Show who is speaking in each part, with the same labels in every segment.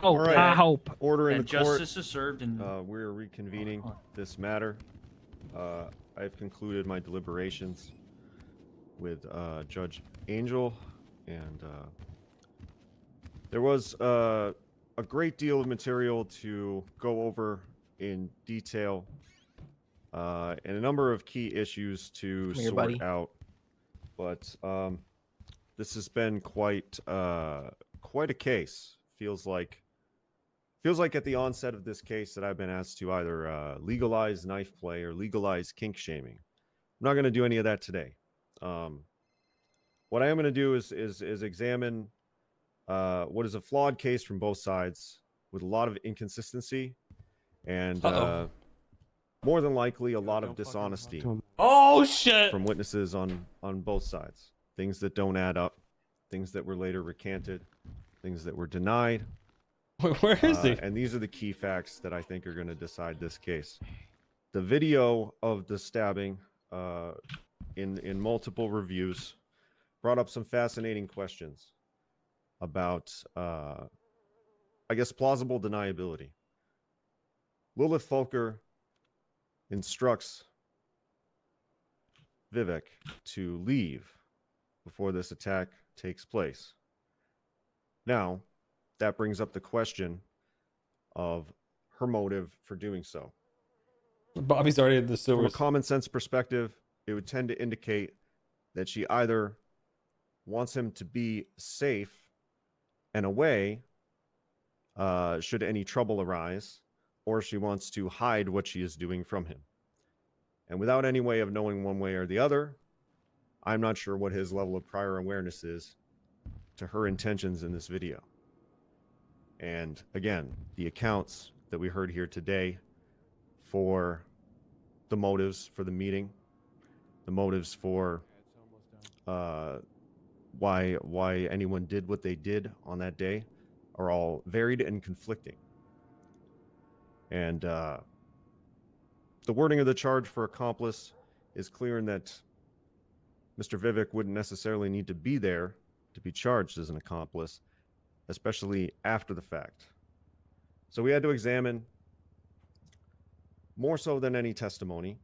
Speaker 1: All
Speaker 2: right.
Speaker 1: I hope.
Speaker 2: Order in
Speaker 3: And
Speaker 2: the court.
Speaker 3: justice is served. And
Speaker 2: We're reconvening this matter. I've concluded my deliberations with Judge Angel, and there was a great deal of material to go over in detail, and a number of key issues to
Speaker 1: Come here,
Speaker 2: sort
Speaker 1: buddy.
Speaker 2: out. But this has been quite a case. Feels like at the onset of this case that I've been asked to either legalize knife play or legalize kink shaming. I'm not going to do any of that today. What I am going to do is examine what is a flawed case from both sides with a lot of inconsistency and more than likely a lot of dishonesty
Speaker 4: Oh shit!
Speaker 2: from witnesses on both sides. Things that don't add up, things that were later recanted, things that were denied.
Speaker 4: Where is he?
Speaker 2: And these are the key facts that I think are going to decide this case. The video of the stabbing in multiple reviews brought up some fascinating questions about, I guess, plausible deniability. Lilith Folker instructs Vivek to leave before this attack takes place. Now, that brings up the question of her motive for doing so.
Speaker 4: Bobby's already in the
Speaker 2: From a
Speaker 4: sewers.
Speaker 2: common sense perspective, it would tend to indicate that she either wants him to be safe and away should any trouble arise, or she wants to hide what she is doing from him. And without any way of knowing one way or the other, I'm not sure what his level of prior awareness is to her intentions in this video. And again, the accounts that we heard here today for the motives for the meeting, the motives for why anyone did what they did on that day are all varied and conflicting. And the wording of the charge for accomplice is clear in that Mr. Vivek wouldn't necessarily need to be there to be charged as an accomplice, especially after the fact. So we had to examine, more so than any testimony,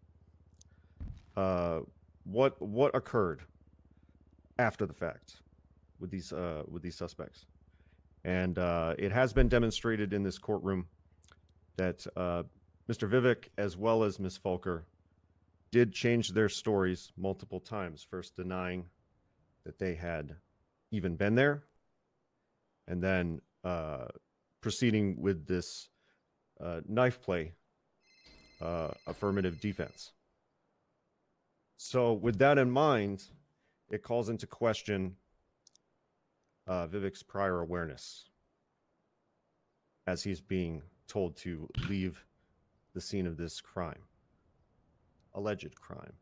Speaker 2: what occurred after the fact with these suspects. And it has been demonstrated in this courtroom that Mr. Vivek, as well as Ms. Folker, did change their stories multiple times, first denying that they had even been there, and then proceeding with this knife play affirmative defense. So with that in mind, it calls into question Vivek's prior awareness as he's being told to leave the scene of this crime, alleged crime.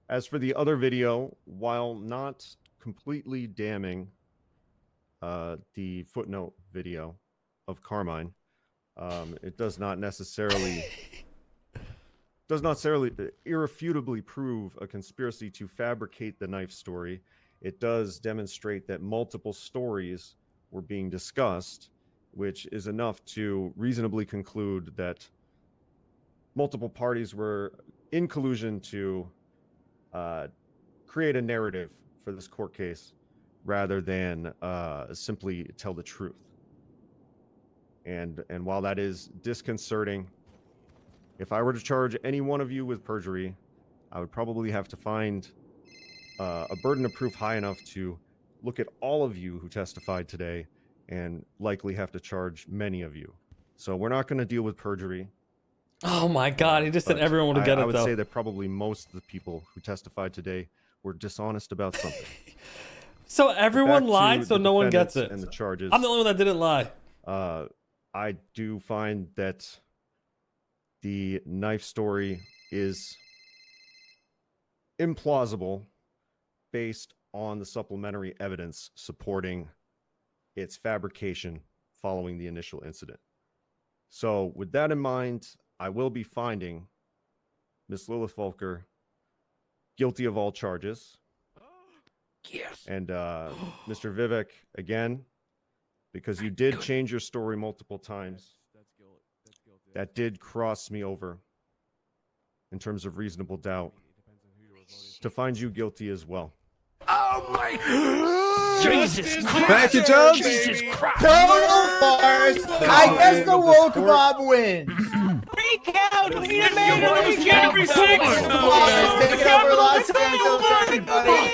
Speaker 2: As for the other video, while not completely damning the footnote video of Carmine, it does not necessarily irrefutably prove a conspiracy to fabricate the knife story. It does demonstrate that multiple stories were being discussed, which is enough to reasonably conclude that multiple parties were in collusion to create a narrative for this court case rather than simply tell the truth. And while that is disconcerting, if I were to charge any one of you with perjury, I would probably have to find a burden of proof high enough to look at all of you who testified today and likely have to charge many of you. So we're not going to deal with perjury.
Speaker 4: Oh my god, he just said everyone would get it,
Speaker 2: I would
Speaker 4: though.
Speaker 2: say that probably most of the people who testified today were dishonest about something.
Speaker 4: So everyone
Speaker 2: Back
Speaker 4: lied,
Speaker 2: to
Speaker 4: so
Speaker 2: the
Speaker 4: no one gets
Speaker 2: defendants
Speaker 4: it.
Speaker 2: and the charges.
Speaker 4: I'm the only one that didn't lie.
Speaker 2: I do find that the knife story is implausible based on the supplementary evidence supporting its fabrication following the initial incident. So with that in mind, I will be finding Miss Lilith Volker guilty of all charges.
Speaker 1: Yes.
Speaker 2: And Mr. Vivek, again, because you did change your story multiple times. That did cross me over in terms of reasonable doubt to find you guilty as well.
Speaker 1: Oh my
Speaker 3: Jesus Christ!
Speaker 5: Thank you, Judge.
Speaker 3: Jesus Christ!
Speaker 6: Total farce. I guess the woke mob wins.
Speaker 1: Recount! We done made
Speaker 3: January
Speaker 1: a recount!
Speaker 3: 6th.
Speaker 6: Taking over Los Santos, everybody.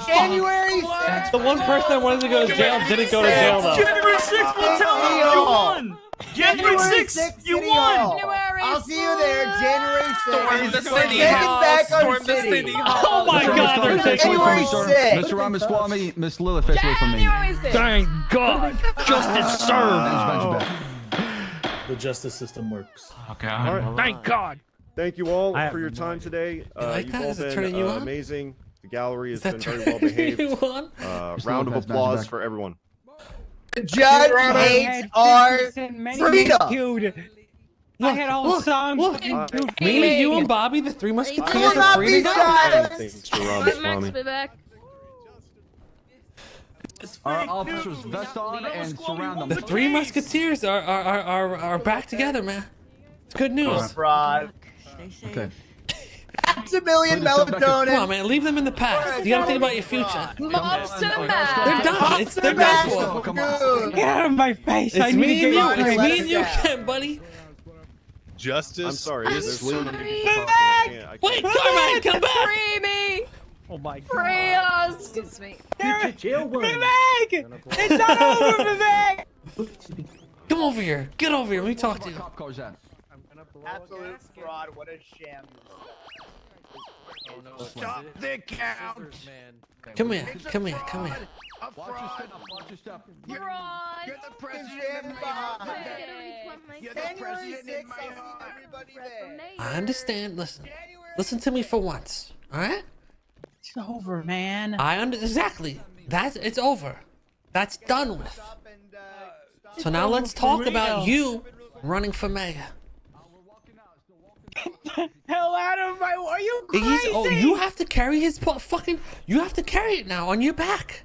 Speaker 6: January 6th.
Speaker 4: The one person that wanted to go to jail didn't go to jail though.
Speaker 3: January 6th will tell you you won! January 6th, you won!
Speaker 6: I'll see you there, January 6th.
Speaker 3: Storm the
Speaker 6: We're
Speaker 3: city
Speaker 6: taking
Speaker 3: hall.
Speaker 6: back our
Speaker 3: Storm the
Speaker 6: city.
Speaker 3: city hall.
Speaker 4: Oh my God! They're taking
Speaker 6: January 6th.
Speaker 5: Mr. Ramaswamy, Miss Lilith, face away from me.
Speaker 3: Thank God! Justice served!
Speaker 7: The justice system works.
Speaker 3: Okay.
Speaker 2: All right.
Speaker 3: Thank God!
Speaker 2: Thank you all
Speaker 7: I have
Speaker 2: for your
Speaker 7: no
Speaker 2: time
Speaker 7: idea.
Speaker 2: today.
Speaker 4: like
Speaker 2: You've
Speaker 4: that?
Speaker 2: all
Speaker 4: Is it
Speaker 2: been
Speaker 4: turning you on?
Speaker 2: amazing. The gallery has
Speaker 4: Is
Speaker 2: been
Speaker 4: that
Speaker 2: very well behaved.
Speaker 4: you won?
Speaker 2: Round of
Speaker 5: Lopez,
Speaker 2: applause
Speaker 5: magic
Speaker 2: for everyone.
Speaker 6: The judge hates our freedom.
Speaker 1: I had all songs.
Speaker 4: Look, me, you, and Bobby, the three
Speaker 6: I
Speaker 4: musketeers
Speaker 6: will
Speaker 4: are
Speaker 6: not
Speaker 4: free
Speaker 6: be
Speaker 4: to go.
Speaker 6: silent.
Speaker 2: Thanks, Mr. Ramaswamy.
Speaker 8: Vivek.
Speaker 5: Our officers vest on and surround them.
Speaker 4: The three musketeers are back together, man. It's good news.
Speaker 6: Fraud.
Speaker 5: Okay.
Speaker 6: That's a million
Speaker 4: Come on,
Speaker 6: melatonin.
Speaker 4: man, leave them in the past. You gotta think about your future.
Speaker 8: Monster
Speaker 4: They're
Speaker 8: Mash.
Speaker 4: done. They're done for.
Speaker 5: Come on.
Speaker 1: Get out of my face! I
Speaker 4: It's
Speaker 1: need to
Speaker 4: me and
Speaker 1: get
Speaker 4: you.
Speaker 1: you
Speaker 4: It's
Speaker 1: free.
Speaker 4: me and you again, buddy.
Speaker 5: Justice.
Speaker 2: I'm sorry. There's so many
Speaker 8: sorry.
Speaker 2: people talking. I can't-
Speaker 4: Wait, Carmine, come back.
Speaker 8: Free me.
Speaker 1: Oh my God!
Speaker 8: Free us. Excuse me.
Speaker 1: Vivek! It's not over, Vivek!
Speaker 4: Come over here. Get over here. Let me talk to you.
Speaker 5: Cop cars at.
Speaker 6: Absolute fraud. What a sham.
Speaker 3: Stop the count!
Speaker 4: Come here. Come here. Come here.
Speaker 3: A
Speaker 5: Watch your
Speaker 3: fraud!
Speaker 5: step. Watch your step.
Speaker 8: Fraud.
Speaker 3: You're the president in my heart! You're the
Speaker 6: January
Speaker 3: president in
Speaker 6: 6th.
Speaker 3: my
Speaker 6: I'll see
Speaker 3: heart!
Speaker 6: everybody there.
Speaker 4: I understand. Listen to me for once. All right?
Speaker 1: It's over, man.
Speaker 4: Exactly. It's over. That's done with.
Speaker 6: Stop and, stop.
Speaker 4: So now let's talk about you running for mayor.
Speaker 1: Hell out of my... Are you crazy?
Speaker 4: You have to carry his fucking... You have to carry it now on your back.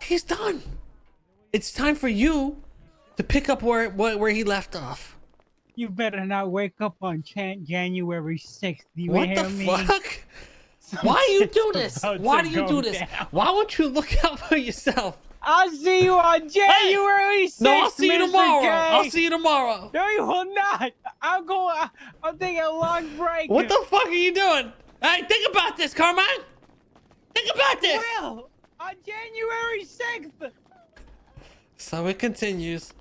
Speaker 4: He's done. It's time for you to pick up where he left off.
Speaker 1: You better not wake up on January 6th. You
Speaker 4: What
Speaker 1: hear
Speaker 4: the
Speaker 1: me?
Speaker 4: fuck? Why do you do this?
Speaker 1: about
Speaker 4: Why
Speaker 1: to
Speaker 4: do you
Speaker 1: go
Speaker 4: do this?
Speaker 1: down.
Speaker 4: Why won't you look out for yourself?
Speaker 1: I'll see you on January 6th,
Speaker 4: No, I'll see you
Speaker 1: Mr.
Speaker 4: tomorrow.
Speaker 1: K.
Speaker 4: I'll see you tomorrow.
Speaker 1: No, you will not. I'll take a long break.
Speaker 4: What the fuck are you doing? Hey, think about this, Carmine. Think about this.
Speaker 1: Will, on January 6th.
Speaker 4: So it continues.